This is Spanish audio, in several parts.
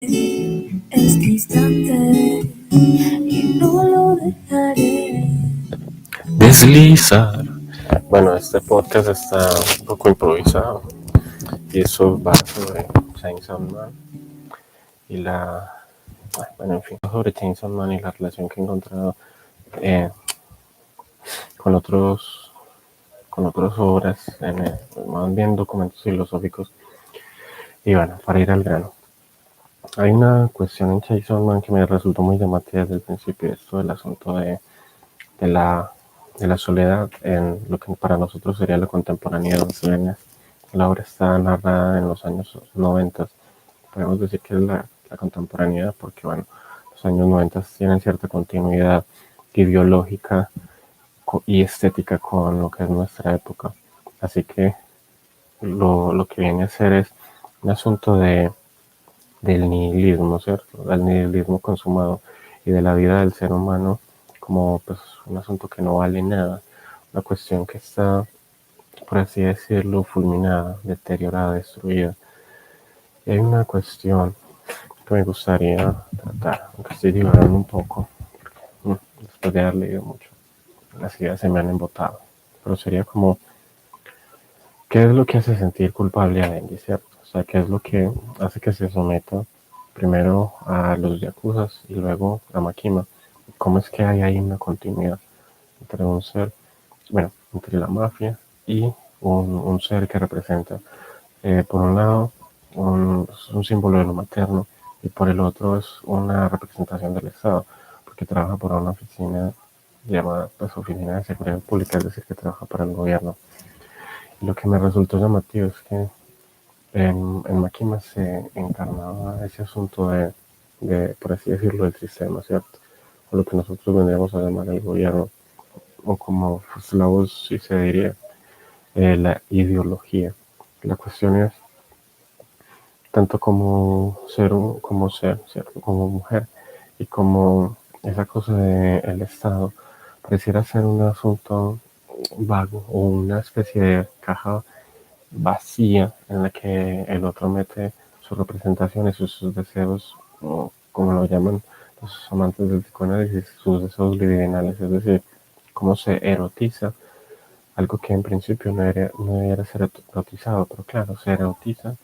Este instante y no lo dejaré deslizar. Bueno, este podcast está un poco improvisado y eso va sobre Chainsaw Man y en fin, sobre Chainsaw Man y la relación que he encontrado eh, con con otras obras, más bien documentos filosóficos. Y bueno, para ir al grano, hay una cuestión en Chainsaw Man que me resultó muy llamativa desde el principio, esto del asunto de la, de la soledad en lo que para nosotros sería la contemporaneidad brasileña. La obra está narrada en los años 90. Podemos decir que es la contemporaneidad porque, bueno, los años 90 tienen cierta continuidad ideológica y estética con lo que es nuestra época. Así que lo que viene a ser es un asunto del nihilismo, ¿cierto? Del nihilismo consumado y de la vida del ser humano como pues un asunto que no vale nada, una cuestión que está, por así decirlo, fulminada, deteriorada, destruida. Y hay una cuestión que me gustaría tratar, aunque estoy divagando un poco, después de haber leído mucho, las ideas se me han embotado, pero sería como, ¿qué es lo que hace sentir culpable a Denji, cierto? O sea, ¿qué es lo que hace que se someta primero a los yakuzas y luego a Makima? ¿Cómo es que hay ahí una continuidad entre un ser, bueno, entre la mafia y un ser que representa, por un lado, es un símbolo de lo materno y por el otro es una representación del Estado, porque trabaja por una oficina llamada pues, Oficina de Seguridad Pública, es decir, que trabaja para el gobierno. Y lo que me resultó llamativo es que en Makima se encarnaba ese asunto por así decirlo, del sistema, ¿cierto? O lo que nosotros vendríamos a llamar el gobierno, o como la voz sí se diría, la ideología. La cuestión es, tanto como ser, ¿cierto? Como mujer, y como esa cosa del Estado, pareciera ser un asunto vago o una especie de caja vacía en la que el otro mete sus representaciones y sus deseos, o como lo llaman los amantes del psicoanálisis, sus deseos libidinales, es decir, cómo se erotiza algo que en principio no debería ser erotizado, pero claro, se erotiza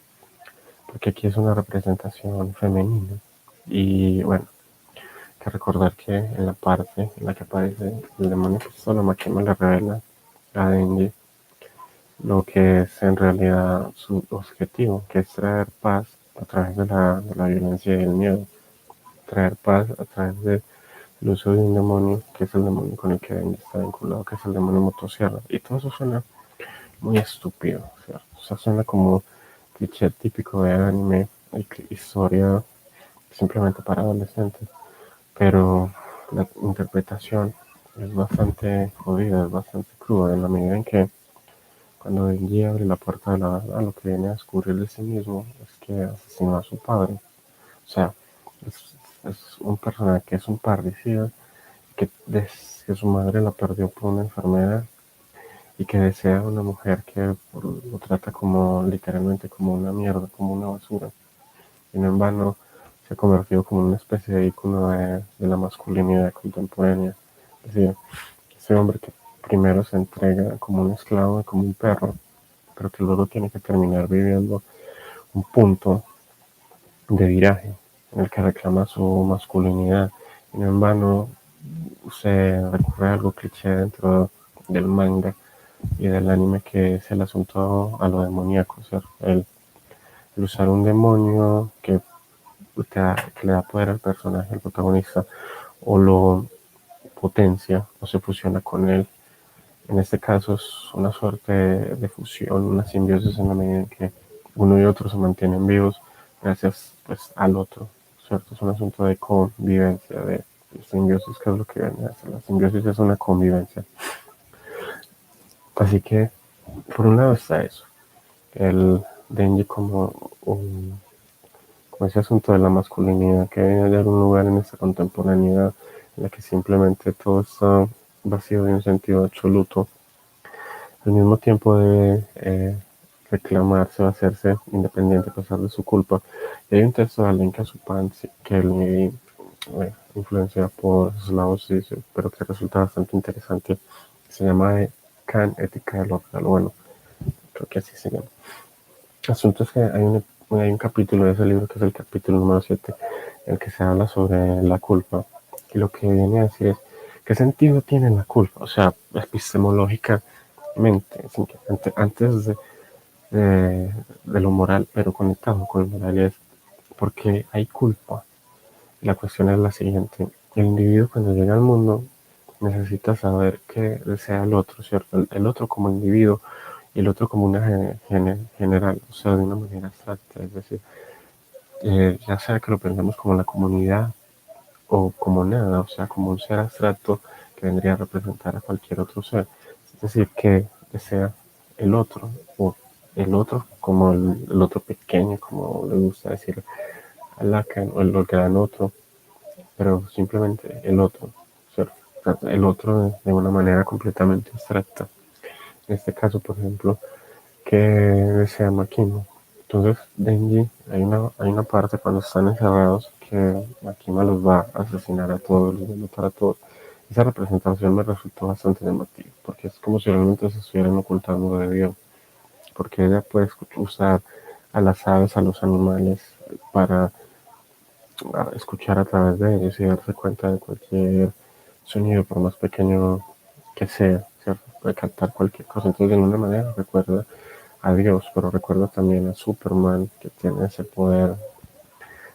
porque aquí es una representación femenina. Y bueno, hay que recordar que en la parte en la que aparece el demonio pistola, Makima le revela a Denji lo que es en realidad su objetivo, que es traer paz a través de la violencia y el miedo, traer paz a través del uso de un demonio, que es el demonio con el que Denji está vinculado, que es el demonio motosierra. Y todo eso suena muy estúpido, ¿cierto? O sea, suena como cliché típico de anime, historia simplemente para adolescentes, pero la interpretación es bastante jodida, es bastante cruda, en la medida en que cuando Denji abre la puerta de la verdad, lo que viene a descubrir de sí mismo es que asesinó a su padre. O sea, es un personaje que es un parricida, que desde que su madre la perdió por una enfermedad y que desea una mujer que lo trata como literalmente como una mierda, como una basura. Y no en vano se ha convertido como una especie de ícono de la masculinidad contemporánea. Es decir, ese hombre que primero se entrega como un esclavo, como un perro, pero que luego tiene que terminar viviendo un punto de viraje en el que reclama su masculinidad. Y no en vano se recurre a algo cliché dentro del manga y del anime, que es el asunto a lo demoníaco, ¿cierto? El usar un demonio que le da poder al personaje, al protagonista, o lo potencia o se fusiona con él. En este caso es una suerte de fusión, una simbiosis en la medida en que uno y otro se mantienen vivos gracias pues, al otro, ¿cierto? Es un asunto de convivencia, de simbiosis, que es lo que viene a ser. La simbiosis es una convivencia. Así que, por un lado está eso, el Denji como ese asunto de la masculinidad que debe hallar un lugar en esta contemporaneidad en la que simplemente todo está vacío de un sentido absoluto. Al mismo tiempo debe reclamarse o hacerse independiente a pesar de su culpa. Y hay un texto de Alenka Supansi que leí, influenciado por Slavoj Žižek, pero que resulta bastante interesante. Se llama Kant, Ética del Orden. Bueno, creo que así se llama. El asunto es que hay un capítulo de ese libro que es el capítulo número 7, en el que se habla sobre la culpa. Y lo que viene a decir es, ¿qué sentido tiene la culpa? O sea, epistemológicamente, antes de lo moral, pero conectado con lo moral, es porque hay culpa. La cuestión es la siguiente. El individuo cuando llega al mundo necesita saber qué desea el otro, ¿cierto? El otro como individuo y el otro como una general, o sea, de una manera abstracta. Es decir, ya sea que lo pensemos como la comunidad o como nada, o sea, como un ser abstracto que vendría a representar a cualquier otro ser. Es decir, que desea el otro, o el otro como el otro pequeño, como le gusta decir a Lacan, o el gran otro, pero simplemente el otro, ¿cierto? El otro de una manera completamente abstracta. En este caso, por ejemplo, que desea Makima. Entonces, Denji, hay una parte cuando están encerrados que Makima los va a asesinar a todos, los va a matar a todos. Esa representación me resultó bastante llamativa, porque es como si realmente se estuvieran ocultando de Dios, porque ella puede usar a las aves, a los animales, para escuchar a través de ellos y darse cuenta de cualquier sonido, por más pequeño que sea, ¿cierto? Puede captar cualquier cosa. Entonces, de alguna manera recuerda a Dios, pero recuerda también a Superman, que tiene ese poder.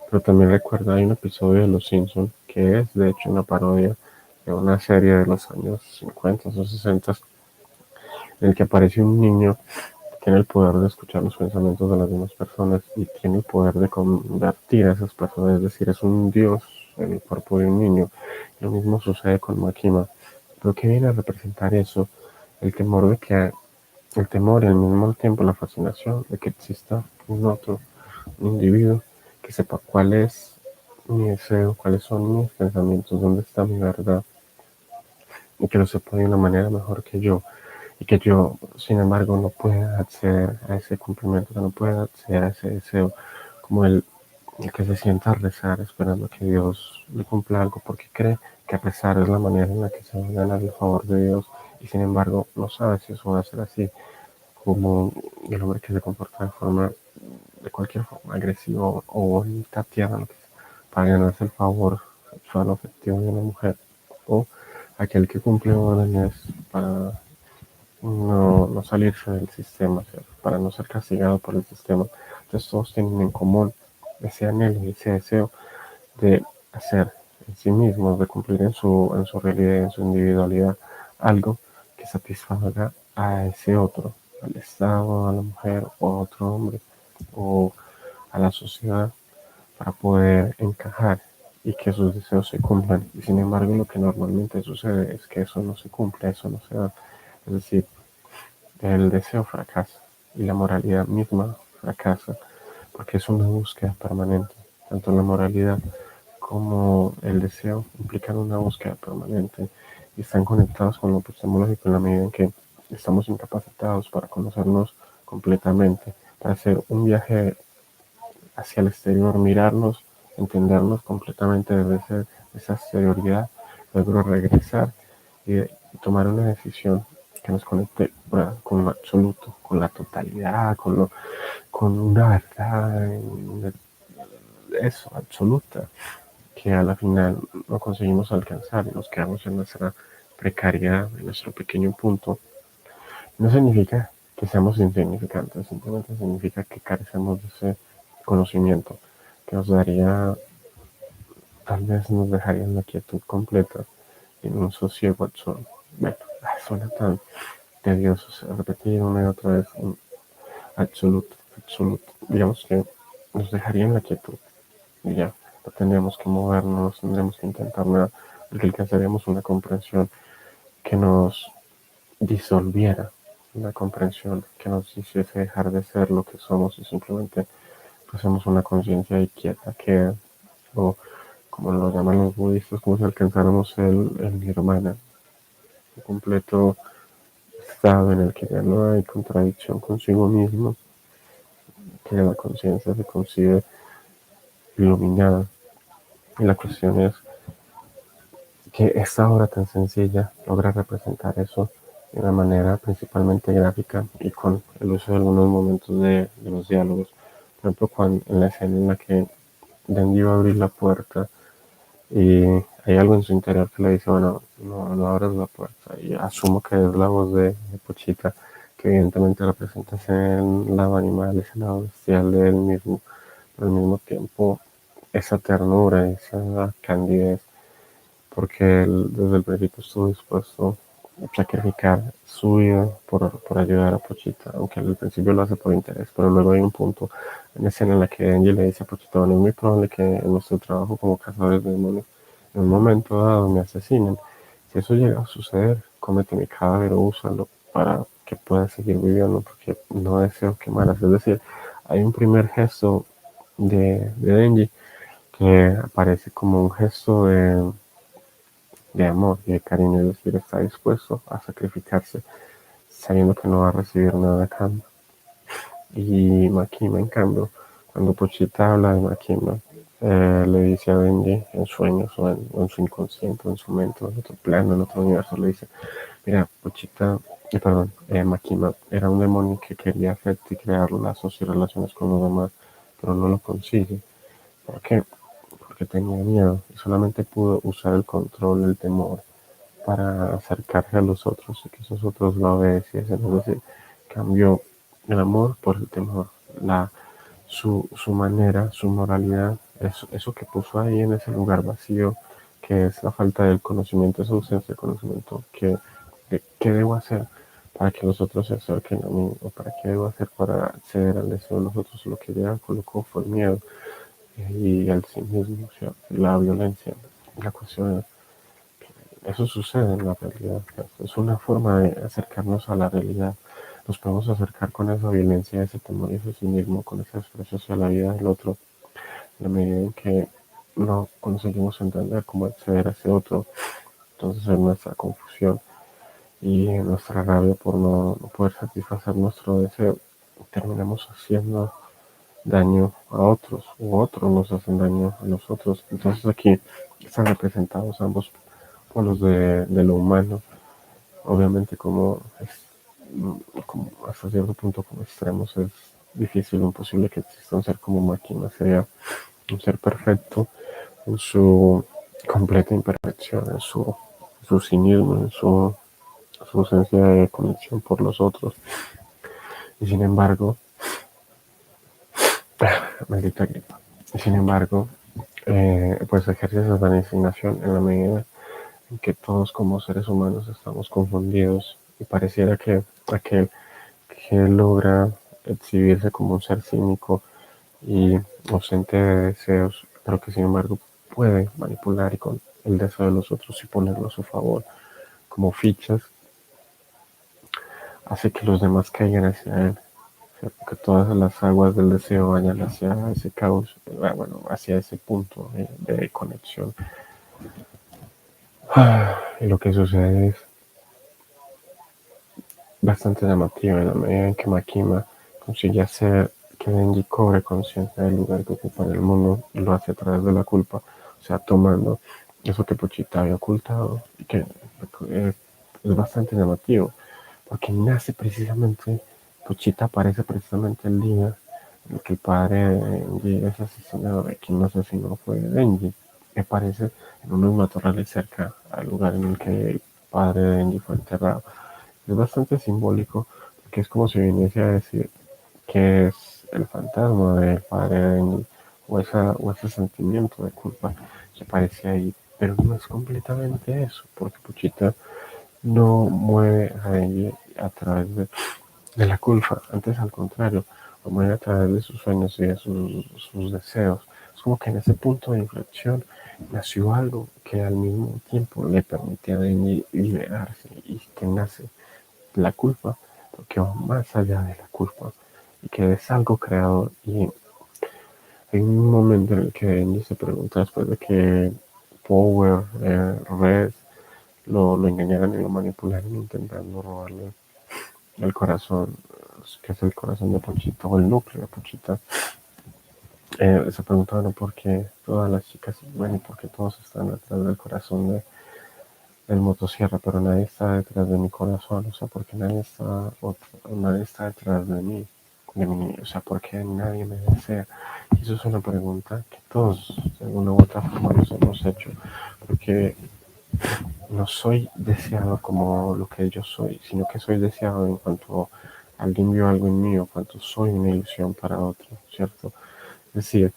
Pero también recuerda, hay un episodio de Los Simpsons, que es de hecho una parodia de una serie de los años 50 o 60, en el que aparece un niño que tiene el poder de escuchar los pensamientos de las demás personas y tiene el poder de convertir a esas personas, es decir, es un dios en el cuerpo de un niño. Lo mismo sucede con Makima. Pero ¿qué viene a representar eso? El temor de que, el temor y al mismo tiempo la fascinación de que exista un otro, un individuo que sepa cuál es mi deseo, cuáles son mis pensamientos, dónde está mi verdad, y que lo sepa de una manera mejor que yo, y que yo, sin embargo, no pueda acceder a ese cumplimiento, que no pueda acceder a ese deseo, como el que se sienta a rezar esperando que Dios le cumpla algo, porque cree que rezar es la manera en la que se va a ganar el favor de Dios, y sin embargo no sabe si eso va a ser así, como el hombre que se comporta de cualquier forma, agresivo o tateado, para ganarse el favor sexual o afectivo de una mujer, o aquel que cumple órdenes para no salirse del sistema, ¿cierto? Para no ser castigado por el sistema. Entonces todos tienen en común ese anhelo y ese deseo de hacer en sí mismos, de cumplir en su realidad, en su individualidad, algo que satisfaga a ese otro, al Estado, a la mujer o a otro hombre o a la sociedad, para poder encajar y que sus deseos se cumplan. Y sin embargo, lo que normalmente sucede es que eso no se cumple, eso no se da. Es decir, el deseo fracasa y la moralidad misma fracasa, porque es una búsqueda permanente. Tanto la moralidad como el deseo implican una búsqueda permanente y están conectados con lo epistemológico en la medida en que estamos incapacitados para conocernos completamente, para hacer un viaje hacia el exterior, mirarnos, entendernos completamente desde esa exterioridad, luego regresar y tomar una decisión que nos conecte con lo absoluto, con la totalidad, con una verdad, eso, absoluta, que a la final no conseguimos alcanzar y nos quedamos en nuestra precariedad, en nuestro pequeño punto. No significa que seamos insignificantes, simplemente significa que carecemos de ese conocimiento que nos daría, tal vez nos dejaría en la quietud completa y en un sosiego absoluto. Bueno, suena tan tedioso, o sea, repetir una y otra vez un absoluto, absoluto. Digamos que nos dejaría en la quietud y ya, no tendríamos que movernos, no tendríamos que intentar nada, porque alcanzaríamos una comprensión que nos disolviera, una comprensión que nos hiciese dejar de ser lo que somos y simplemente hacemos una conciencia ahí quieta que, o como lo llaman los budistas, como si alcanzáramos el nirvana, un completo estado en el que ya no hay contradicción consigo mismo que la conciencia se concibe iluminada. Y la cuestión es que esta obra tan sencilla logra representar eso de una manera principalmente gráfica y con el uso de algunos momentos de los diálogos. Por ejemplo, cuando, en la escena en la que Denji va a abrir la puerta y hay algo en su interior que le dice, bueno, no abras la puerta. Y asumo que es la voz de Pochita, que evidentemente representa ese lado animal, ese lado bestial de él mismo, pero al mismo tiempo esa ternura, esa candidez, porque él desde el principio estuvo dispuesto a sacrificar su vida por ayudar a Pochita, aunque al principio lo hace por interés, pero luego hay un punto en la escena en la que Denji le dice a Pochita, bueno, es muy probable que en nuestro trabajo como cazadores de demonios, en un momento dado me asesinen. Si eso llega a suceder, cómete mi cadáver o úsalo para que pueda seguir viviendo, porque no deseo quemarlas. Es decir, hay un primer gesto de Denji que aparece como un gesto de amor y de cariño, es decir, está dispuesto a sacrificarse sabiendo que no va a recibir nada a cambio. Y Makima, en cambio, cuando Pochita habla de Makima, le dice a Denji en sueños o en su inconsciente, o en su mente, o en otro plano, en otro universo, le dice, mira, Pochita, perdón, Makima era un demonio que quería hacerte y crear lazos y relaciones con los demás, pero no lo consigue. ¿Por qué? Porque tenía miedo y solamente pudo usar el control, el temor para acercarse a los otros y que esos otros lo obedeciesen. Es decir, cambió el amor por el temor, su manera, su moralidad, eso que puso ahí en ese lugar vacío, que es la falta del conocimiento, esa ausencia de conocimiento, ¿qué debo hacer para que los otros se acerquen a mí? ¿O para qué debo hacer para ceder al deseo de los otros? Lo que ella colocó fue el miedo y el sí mismo, o sea, la violencia. La cuestión es, eso sucede en la realidad. Es una forma de acercarnos a la realidad. Nos podemos acercar con esa violencia, ese temor y ese cinismo, con ese desprecio hacia la vida del otro, en la medida en que no conseguimos entender cómo acceder a ese otro. Entonces, en nuestra confusión y en nuestra rabia por no poder satisfacer nuestro deseo, terminamos haciendo daño a otros, u otros nos hacen daño a nosotros. Entonces, aquí están representados ambos polos de lo humano, obviamente como hasta cierto punto como extremos es difícil o imposible que exista un ser como máquina, sería un ser perfecto en su completa imperfección, en su cinismo, en su ausencia de conexión por los otros. Y sin embargo, maldita gripa, y sin embargo, pues ejerce esa designación en la medida en que todos como seres humanos estamos confundidos y pareciera que aquel que logra exhibirse como un ser cínico y ausente de deseos, pero que sin embargo puede manipular y con el deseo de los otros y ponerlo a su favor como fichas, hace que los demás caigan hacia él, que todas las aguas del deseo vayan hacia ese caos, bueno, hacia ese punto de conexión. Y lo que sucede es bastante llamativa en la medida en que Makima consigue hacer que Denji cobre conciencia del lugar que ocupa en el mundo y lo hace a través de la culpa, o sea, tomando eso que Pochita había ocultado y que es bastante llamativo, porque nace precisamente, Pochita aparece precisamente el día en el que el padre de Denji es asesinado, de quien no asesinó fue Denji, que aparece en unos matorrales cerca al lugar en el que el padre de Denji fue enterrado. Es bastante simbólico porque es como si viniese a decir que es el fantasma del padre de Denji o ese sentimiento de culpa que aparece ahí, pero no es completamente eso, porque Puchita no mueve a Denji a través de la culpa, antes al contrario, lo mueve a través de sus sueños y de sus deseos. Es como que en ese punto de inflexión nació algo que al mismo tiempo le permite a Denji liberarse y que nace la culpa, porque va más allá de la culpa y que es algo creador. Y hay un momento en el que Denji se pregunta después de que Power, Red, lo engañaran y lo manipularan intentando robarle el corazón. que es el corazón de Pochita o el núcleo de Pochita, se preguntaban por qué todas las chicas, bueno, y por qué todos están detrás del corazón del motosierra, pero nadie está detrás de mi corazón, o sea, porque nadie está detrás de mí, o sea, porque nadie me desea. Y eso es una pregunta que todos, de alguna u otra forma, nos hemos hecho, porque no soy deseado como lo que yo soy, sino que soy deseado en cuanto alguien vio algo en mí o cuanto soy una ilusión para otro, ¿cierto? Es decir,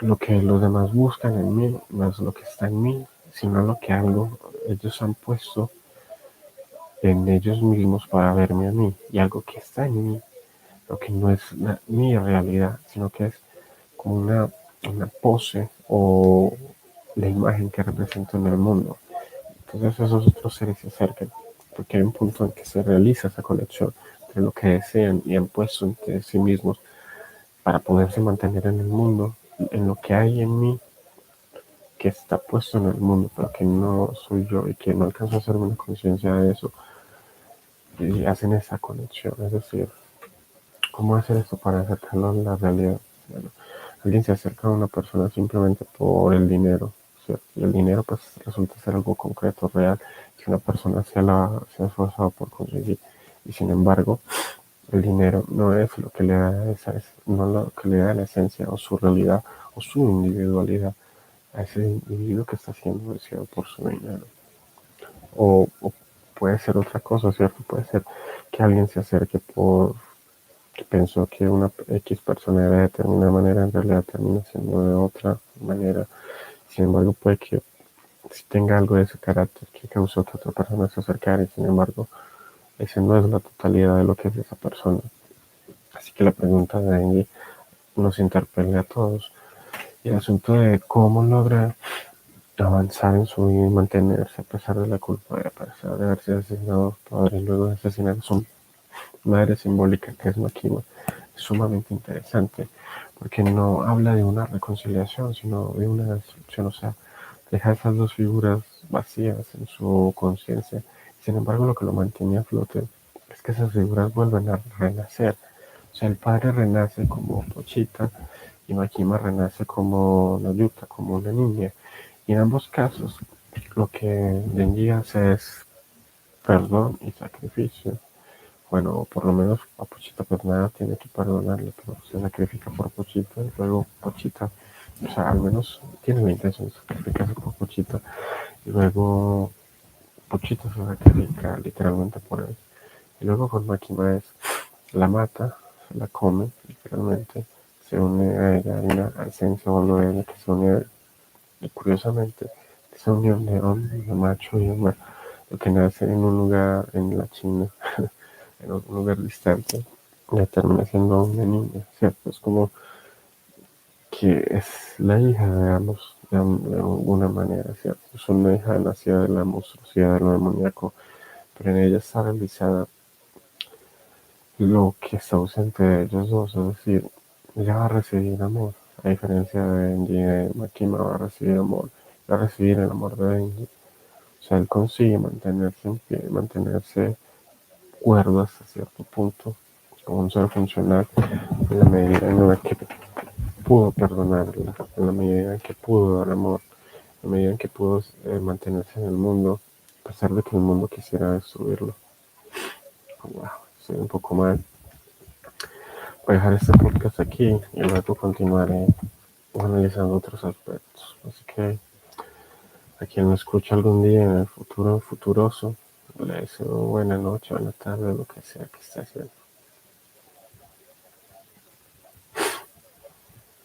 lo que los demás buscan en mí no es lo que está en mí, sino lo que ellos han puesto en ellos mismos para verme a mí, y algo que está en mí, lo que no es mi realidad, sino que es como una pose o la imagen que represento en el mundo. Entonces esos otros seres se acercan, porque hay un punto en que se realiza esa conexión entre lo que desean y han puesto entre sí mismos para poderse mantener en el mundo, en lo que hay en mí que está puesto en el mundo, pero que no soy yo y que no alcanzo a hacerme una conciencia de eso, y hacen esa conexión. Es decir, ¿cómo hacer esto para acercarlo a la realidad? Bueno, alguien se acerca a una persona simplemente por el dinero, ¿cierto? Y el dinero pues resulta ser algo concreto, real, que una persona se ha esforzado por conseguir. Y sin embargo, el dinero no es lo que le da no lo que le da la esencia o su realidad o su individualidad a ese individuo que está siendo deseado por su dinero. O puede ser otra cosa, ¿cierto? Puede ser que alguien se acerque que pensó que una X persona era de determinada manera, en realidad termina siendo de otra manera. Sin embargo, puede que si tenga algo de ese carácter que causó que otra persona se acercara, y sin embargo, ese no es la totalidad de lo que es esa persona. Así que la pregunta de Angie nos interpela a todos. Y el asunto de cómo logra avanzar en su vida y mantenerse a pesar de la culpa, a pesar de haberse asesinado a su padre y luego de asesinar a su madre simbólica, que es Makima, es sumamente interesante, porque no habla de una reconciliación, sino de una destrucción, o sea, deja esas dos figuras vacías en su conciencia. Sin embargo, lo que lo mantiene a flote es que esas figuras vuelven a renacer. O sea, el padre renace como Pochita y Makima renace como Nayuta, como una niña. Y en ambos casos, lo que Denji hace es perdón y sacrificio. Bueno, por lo menos a Pochita pues nada tiene que perdonarle, pero se sacrifica por Pochita y luego Pochita, o sea, al menos tiene la intención de sacrificarse por Pochita y luego Pochita se sacrifica literalmente por él. Y luego con Makima la mata, se la come literalmente, se une a ella, hay una esencia o algo de ella que se une a él. Y curiosamente, esa unión de hombre, de macho y hembra, lo que nace en un lugar en la China, en un lugar distante, ya termina siendo una niña, ¿cierto? Es como que es la hija de ambos, de alguna manera, ¿cierto? Es una hija nacida de la monstruosidad, de lo demoníaco, pero en ella está realizada lo que está ausente de ellos dos, es decir, ella va a recibir amor, a diferencia de Benji y de Makima, va a recibir amor, va a recibir el amor de Benji. O sea, él consigue mantenerse en pie, mantenerse cuerdo hasta cierto punto, como un ser funcional, en la medida en la que pudo perdonarla, en la medida en que pudo dar amor, en la medida en que pudo mantenerse en el mundo, a pesar de que el mundo quisiera destruirlo. Wow, estoy un poco mal. Voy a dejar este podcast aquí y luego continuaré analizando otros aspectos. Así que a quien me escuche algún día en el futuro, futuroso, le deseo buena noche, buena tarde, lo que sea que esté haciendo.